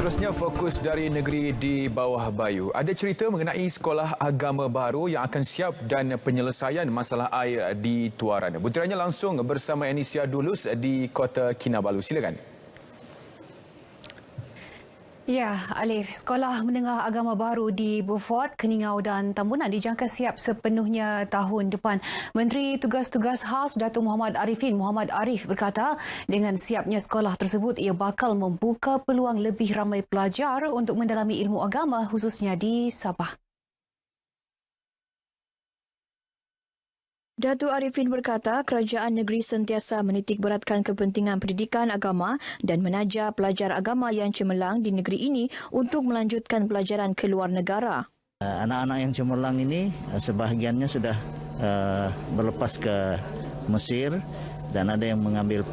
Seterusnya, fokus dari negeri di bawah Bayu. Ada cerita mengenai sekolah agama baru yang akan siap dan penyelesaian masalah air di Tuaran. Butirannya langsung bersama Anisia Dulus di Kota Kinabalu. Silakan. Ya, Alif, sekolah menengah agama baru di Beaufort, Keningau dan Tambunan dijangka siap sepenuhnya tahun depan. Menteri Tugas-Tugas Khas Datuk Muhammad Arifin Muhammad Arif berkata, dengan siapnya sekolah tersebut, ia bakal membuka peluang lebih ramai pelajar untuk mendalami ilmu agama khususnya di Sabah. Datuk Arifin berkata kerajaan negeri sentiasa menitikberatkan kepentingan pendidikan agama dan menajar pelajar agama yang cemerlang di negeri ini untuk melanjutkan pelajaran ke luar negara. Anak-anak yang cemerlang ini sebahagiannya sudah berlepas ke Mesir dan ada yang mengambil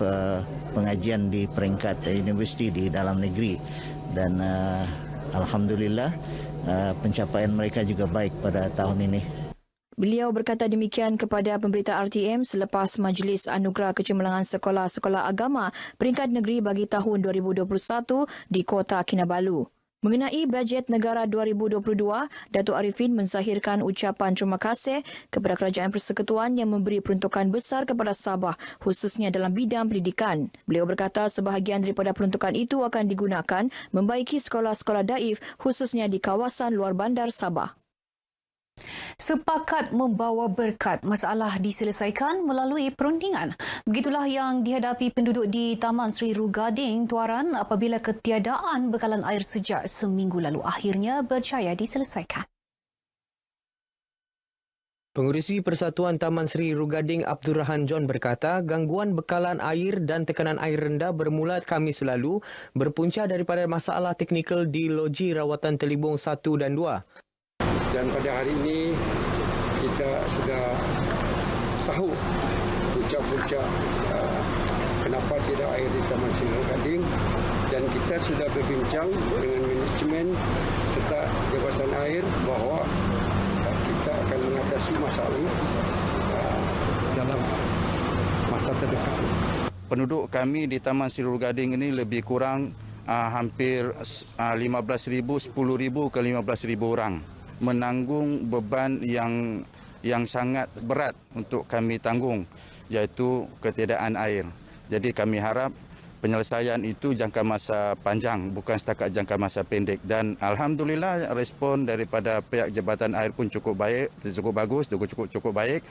pengajian di peringkat universiti di dalam negeri. Dan alhamdulillah pencapaian mereka juga baik pada tahun ini. Beliau berkata demikian kepada pemberita RTM selepas Majlis Anugerah Kecemerlangan Sekolah-Sekolah Agama peringkat negeri bagi tahun 2021 di Kota Kinabalu. Mengenai bajet negara 2022, Datuk Arifin menzahirkan ucapan terima kasih kepada Kerajaan Persekutuan yang memberi peruntukan besar kepada Sabah khususnya dalam bidang pendidikan. Beliau berkata sebahagian daripada peruntukan itu akan digunakan membaiki sekolah-sekolah daif khususnya di kawasan luar bandar Sabah. Sepakat membawa berkat, masalah diselesaikan melalui perundingan. Begitulah yang dihadapi penduduk di Taman Sri Rugading, Tuaran apabila ketiadaan bekalan air sejak seminggu lalu akhirnya berjaya diselesaikan. Pengurusi Persatuan Taman Sri Rugading Abdul Rahan John berkata gangguan bekalan air dan tekanan air rendah bermula Khamis lalu berpunca daripada masalah teknikal di loji rawatan Telibung 1 dan 2. Dan pada hari ini kita sudah sahut puncak-puncak kenapa tidak air di Taman Sri Rugading, dan kita sudah berbincang dengan manajemen serta Jabatan Air bahawa kita akan mengatasi masalah ini dalam masa terdekat. Penduduk kami di Taman Sri Rugading ini lebih kurang hampir 15,000, 10,000 ke 15,000 orang. Menanggung beban yang sangat berat untuk kami tanggung, iaitu ketiadaan air. Jadi kami harap penyelesaian itu jangka masa panjang, bukan setakat jangka masa pendek. Dan alhamdulillah respon daripada pihak Jabatan Air pun cukup baik, cukup bagus, cukup baik.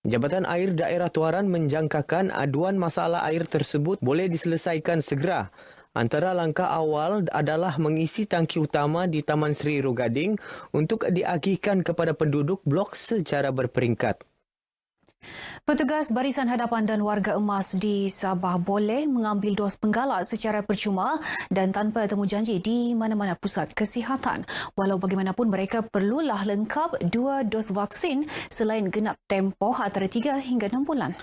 Jabatan Air Daerah Tuaran menjangkakan aduan masalah air tersebut boleh diselesaikan segera. Antara langkah awal adalah mengisi tangki utama di Taman Sri Rugading untuk diagihkan kepada penduduk blok secara berperingkat. Petugas Barisan Hadapan dan Warga Emas di Sabah boleh mengambil dos penggalak secara percuma dan tanpa temujanji di mana-mana pusat kesihatan. Walau bagaimanapun mereka perlulah lengkap 2 dos vaksin selain genap tempoh antara 3 hingga 6 bulan.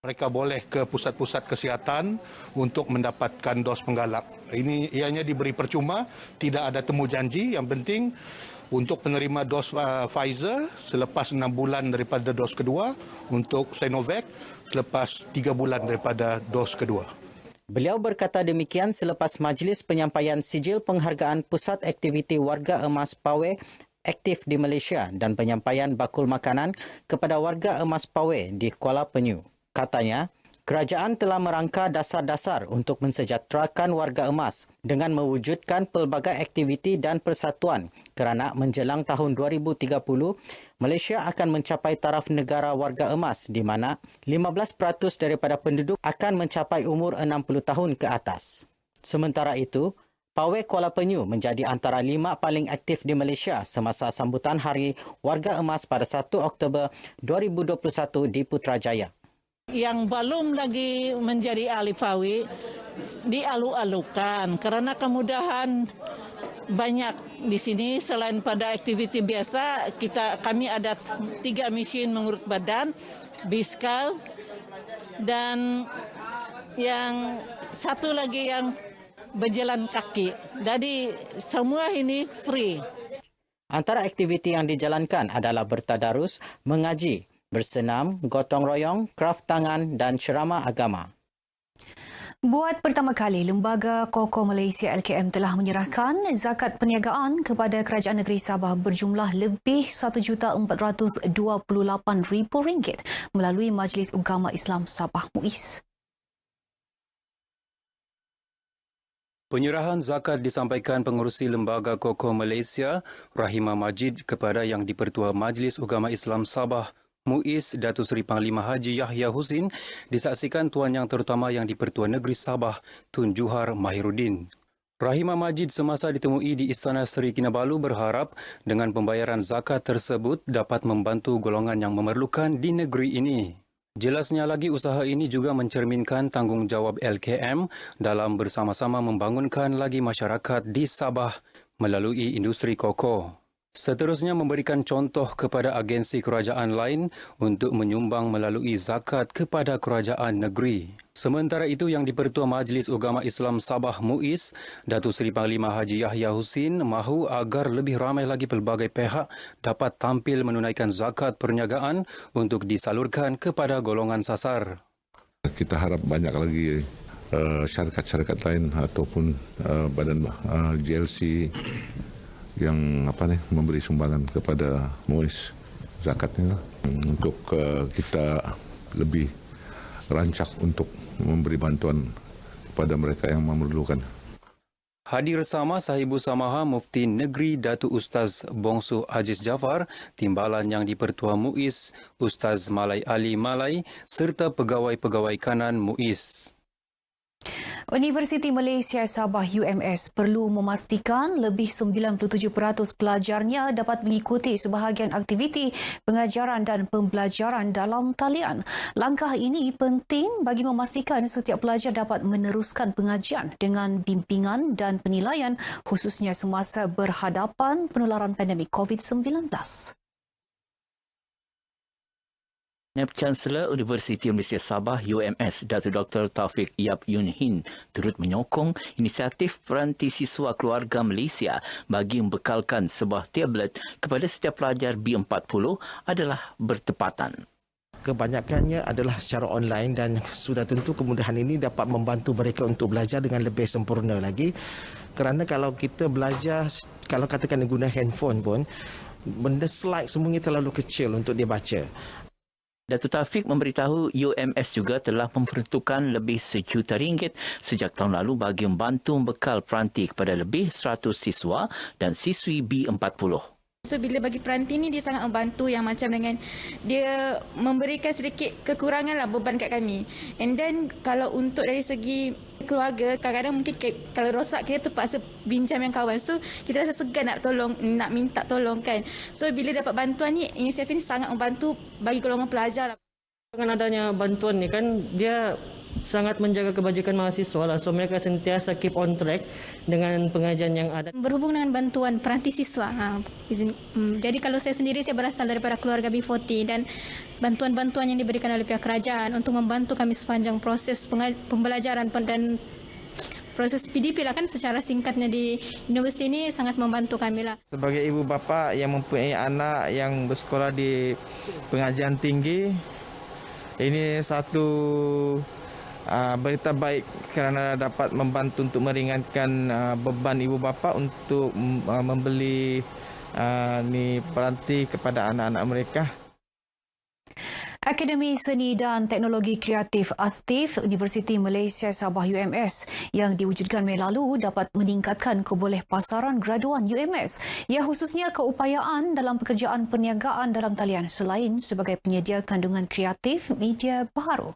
Mereka boleh ke pusat-pusat kesihatan untuk mendapatkan dos penggalak. Ini ianya diberi percuma, tidak ada temu janji. Yang penting untuk penerima dos Pfizer selepas 6 bulan daripada dos kedua, untuk Sinovac selepas 3 bulan daripada dos kedua. Beliau berkata demikian selepas majlis penyampaian sijil penghargaan Pusat Aktiviti Warga Emas Pawe aktif di Malaysia dan penyampaian bakul makanan kepada warga emas Pawe di Kuala Penyu. Katanya, kerajaan telah merangka dasar-dasar untuk mensejahterakan warga emas dengan mewujudkan pelbagai aktiviti dan persatuan kerana menjelang tahun 2030, Malaysia akan mencapai taraf negara warga emas di mana 15% daripada penduduk akan mencapai umur 60 tahun ke atas. Sementara itu, Pawe Kuala Penyu menjadi antara 5 paling aktif di Malaysia semasa sambutan Hari Warga Emas pada 1 Oktober 2021 di Putrajaya. Yang belum lagi menjadi ahli Pawe dialu-alukan kerana kemudahan banyak di sini. Selain pada aktiviti biasa, kami ada 3 mesin mengurut badan, biskal, dan yang satu lagi yang berjalan kaki. Jadi semua ini free. Antara aktiviti yang dijalankan adalah bertadarus, mengaji, bersenam, gotong royong, kraf tangan dan ceramah agama. Buat pertama kali, Lembaga Kokok Malaysia LKM telah menyerahkan zakat perniagaan kepada Kerajaan Negeri Sabah berjumlah lebih RM1,428,000 melalui Majlis Ugama Islam Sabah MUIS. Penyerahan zakat disampaikan pengerusi Lembaga Kokok Malaysia, Rahimah Majid, kepada Yang di-Pertua Majlis Ugama Islam Sabah MUIS Datuk Seri Panglima Haji Yahya Husin disaksikan Tuan Yang Terutama Yang di-Pertua Negeri Sabah Tun Juhar Mahiruddin. Rahimah Majid semasa ditemui di Istana Seri Kinabalu berharap dengan pembayaran zakat tersebut dapat membantu golongan yang memerlukan di negeri ini. Jelasnya lagi, usaha ini juga mencerminkan tanggungjawab LKM dalam bersama-sama membangunkan lagi masyarakat di Sabah melalui industri kokok. Seterusnya memberikan contoh kepada agensi kerajaan lain untuk menyumbang melalui zakat kepada kerajaan negeri. Sementara itu, Yang di-Pertua Majlis Ugama Islam Sabah MUIS, Datuk Seri Panglima Haji Yahya Husin, mahu agar lebih ramai lagi pelbagai pihak dapat tampil menunaikan zakat perniagaan untuk disalurkan kepada golongan sasar. Kita harap banyak lagi syarikat-syarikat lain ataupun badan GLC yang memberi sumbangan kepada MUIS zakatnya untuk kita lebih rancak untuk memberi bantuan kepada mereka yang memerlukan. Hadir sama Sahibu Samaha Mufti Negeri Datuk Ustaz Bongsu Aziz Jafar, Timbalan Yang di-Pertua MUIS Ustaz Malai Ali Malai serta pegawai-pegawai kanan MUIS. Universiti Malaysia Sabah UMS perlu memastikan lebih 97% pelajarnya dapat mengikuti sebahagian aktiviti pengajaran dan pembelajaran dalam talian. Langkah ini penting bagi memastikan setiap pelajar dapat meneruskan pengajian dengan bimbingan dan penilaian khususnya semasa berhadapan penularan pandemik COVID-19. Chancellor Universiti Malaysia Sabah UMS Datuk Dr. Taufik Yap Yun Hin turut menyokong inisiatif peranti siswa keluarga Malaysia bagi membekalkan sebuah tablet kepada setiap pelajar B40 adalah bertepatan. Kebanyakannya adalah secara online dan sudah tentu kemudahan ini dapat membantu mereka untuk belajar dengan lebih sempurna lagi. Kerana kalau kita belajar, kalau katakan guna handphone pun, benda slide semuanya terlalu kecil untuk dia baca. Datuk Taufik memberitahu UMS juga telah memperuntukkan lebih RM1 juta sejak tahun lalu bagi membantu membekal peranti kepada lebih 100 siswa dan siswi B40. So bila bagi peranti ni dia sangat membantu yang macam dengan dia memberikan sedikit kekurangan lah beban kat kami. And then kalau untuk dari segi keluarga, kadang-kadang mungkin kalau rosak kita terpaksa bincang dengan kawan. So kita rasa segan nak minta tolong kan. So bila dapat bantuan ni, inisiatif ni sangat membantu bagi golongan pelajar lah. Dengan adanya bantuan ni kan dia sangat menjaga kebajikan mahasiswa lah. So mereka sentiasa keep on track dengan pengajian yang ada. Berhubung dengan bantuan peranti siswa. Jadi kalau saya sendiri, saya berasal daripada keluarga B40 dan bantuan-bantuan yang diberikan oleh pihak kerajaan untuk membantu kami sepanjang proses pembelajaran dan proses PDP lah kan secara singkatnya di universiti ini sangat membantu kami lah. Sebagai ibu bapa yang mempunyai anak yang bersekolah di pengajian tinggi, ini satu berita baik kerana dapat membantu untuk meringankan beban ibu bapa untuk membeli peranti kepada anak-anak mereka. Akademi Seni dan Teknologi Kreatif ASTIF Universiti Malaysia Sabah UMS yang diwujudkan Mei lalu dapat meningkatkan kebolehpasaran graduan UMS, ia khususnya keupayaan dalam pekerjaan perniagaan dalam talian selain sebagai penyedia kandungan kreatif media baharu.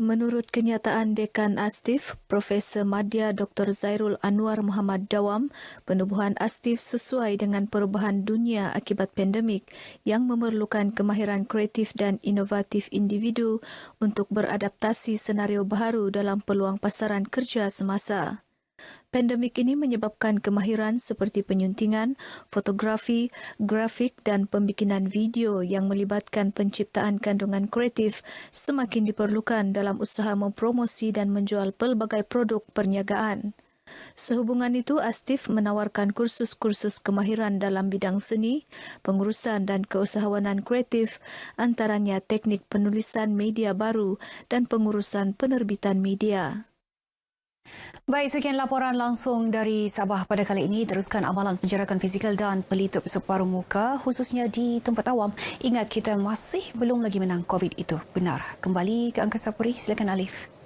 Menurut kenyataan Dekan ASTIF, Profesor Madya Dr. Zairul Anwar Muhammad Dawam, penubuhan ASTIF sesuai dengan perubahan dunia akibat pandemik yang memerlukan kemahiran kreatif dan inovatif individu untuk beradaptasi senario baharu dalam peluang pasaran kerja semasa. Pandemik ini menyebabkan kemahiran seperti penyuntingan, fotografi, grafik dan pembikinan video yang melibatkan penciptaan kandungan kreatif semakin diperlukan dalam usaha mempromosi dan menjual pelbagai produk perniagaan. Sehubungan itu, Astif menawarkan kursus-kursus kemahiran dalam bidang seni, pengurusan dan keusahawanan kreatif, antaranya teknik penulisan media baru dan pengurusan penerbitan media. Baik, sekian laporan langsung dari Sabah pada kali ini. Teruskan amalan penjarakan fizikal dan pelitup separuh muka, khususnya di tempat awam. Ingat, kita masih belum lagi menang COVID itu. Benar. Kembali ke Angkasa Puri, silakan Alif.